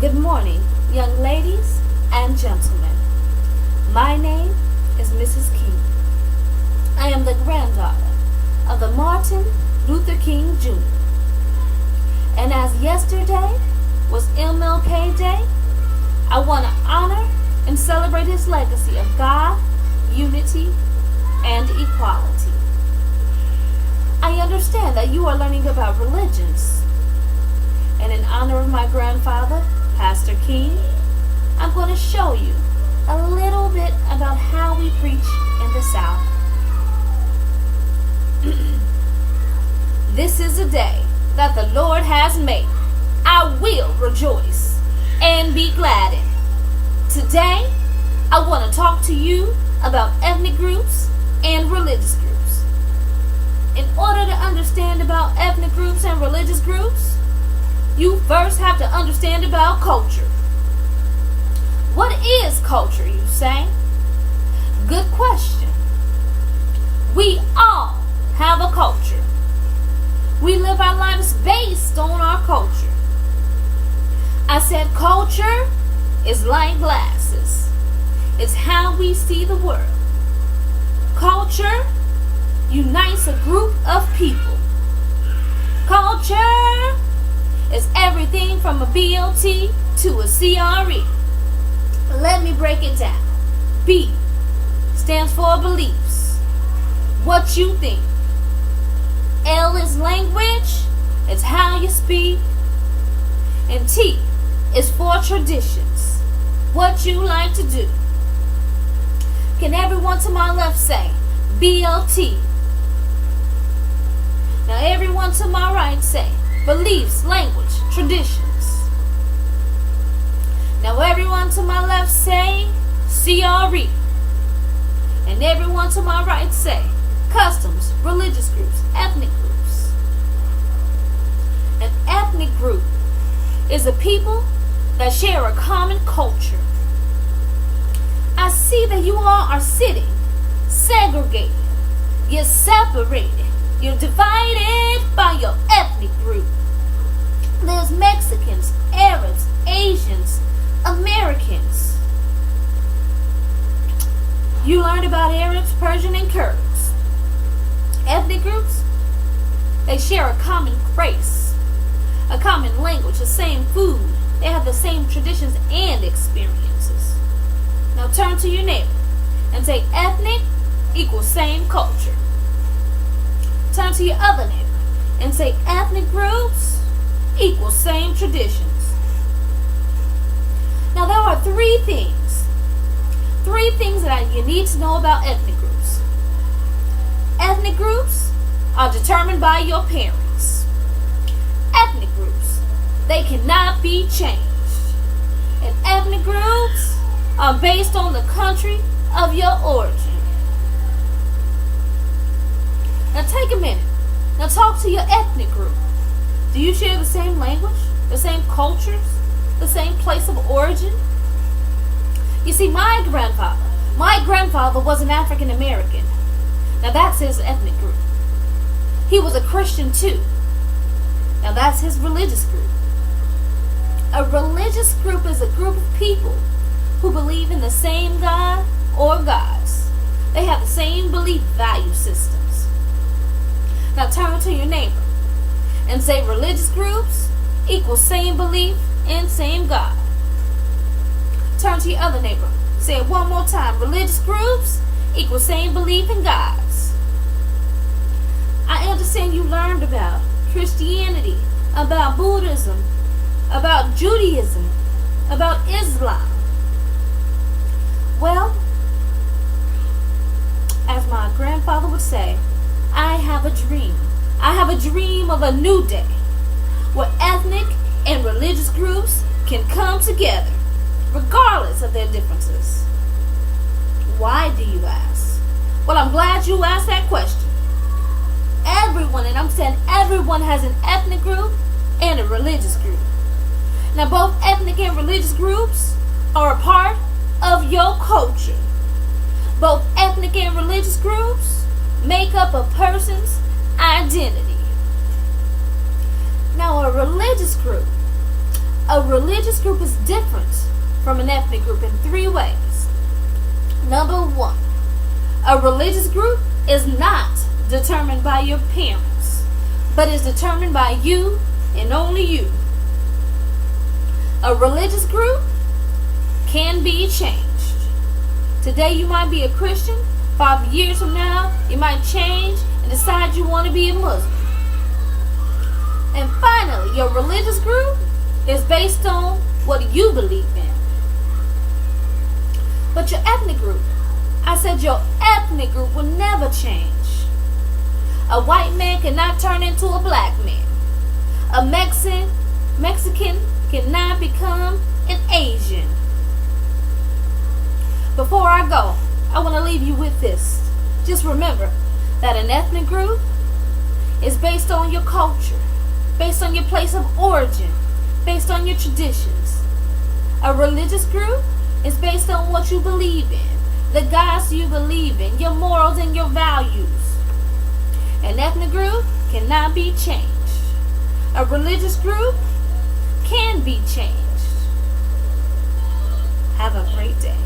Good morning, young ladies and gentlemen. My name is Mrs. King. I am the granddaughter of the Martin Luther King Jr. And as yesterday was MLK Day, I want to honor and celebrate his legacy of God, unity, and equality. I understand that you are learning about religions. And in honor of my grandfather, Pastor King, I'm going to show you a little bit about how we preach in the South. This is a day that the Lord has made. I will rejoice and be glad in it. Today, I want to talk to you about ethnic groups and religious groups. In order to understand about ethnic groups and religious groups, you first have to understand about culture. What is culture, you say? Good question. We all have a culture. We live our lives based on our culture. I said culture is like glasses. It's how we see the world. Culture unites a group of people. Culture is everything from a BLT to a CRE. Let me break it down. B stands for beliefs. What you think. L is language. It's how you speak. And T is for traditions. What you like to do. Can everyone to my left say BLT? Now everyone to my right say beliefs, language, traditions. Now everyone to my left say CRE. And everyone to my right say customs, religious groups, ethnic groups. An ethnic group is a people that share a common culture. I see that you all are sitting, segregated. You're separated. You're divided by your ethnic group. There's Mexicans, Arabs, Asians, Americans. You learned about Arabs, Persian, and Kurds. Ethnic groups, they share a common race, a common language, the same food. They have the same traditions and experiences. Now turn to your neighbor and say ethnic equals same culture. Turn to your other neighbor and say ethnic groups equals same traditions. Now there are three things that you need to know about ethnic groups. Ethnic groups are determined by your parents. Ethnic groups, they cannot be changed. And ethnic groups are based on the country of your origin. Now take a minute. Now talk to your ethnic group. Do you share the same language, the same cultures, the same place of origin? You see, my grandfather was an African American. Now that's his ethnic group. He was a Christian too. Now that's his religious group. A religious group is a group of people who believe in the same God or gods. They have the same belief value systems. Now turn to your neighbor and say religious groups equal same belief and same God. Turn to your other neighbor. Say it one more time. Religious groups equal same belief in gods. I understand you learned about Christianity, about Buddhism, about Judaism, about Islam. Well, as my grandfather would say, I have a dream. I have a dream of a new day where ethnic and religious groups can come together regardless of their differences. Why, do you ask? Well, I'm glad you asked that question. Everyone, and I'm saying everyone, has an ethnic group and a religious group. Now, both ethnic and religious groups are a part of your culture. Both ethnic and religious groups make up a person's identity. Now, a religious group A religious group is different from an ethnic group in 3 ways. Number 1, a religious group is not determined by your parents, but is determined by you and only you. A religious group can be changed. Today you might be a Christian. 5 years from now, you might change and decide you want to be a Muslim. And finally, your religious group is based on what you believe in. But your ethnic group, I said your ethnic group will never change. A white man cannot turn into a black man. A Mexican cannot become an Asian. Before I go, I want to leave you with this. Just remember that an ethnic group is based on your culture, based on your place of origin, based on your traditions. A religious group is based on what you believe in, the gods you believe in, your morals and your values. An ethnic group cannot be changed. A religious group can be changed. Have a great day.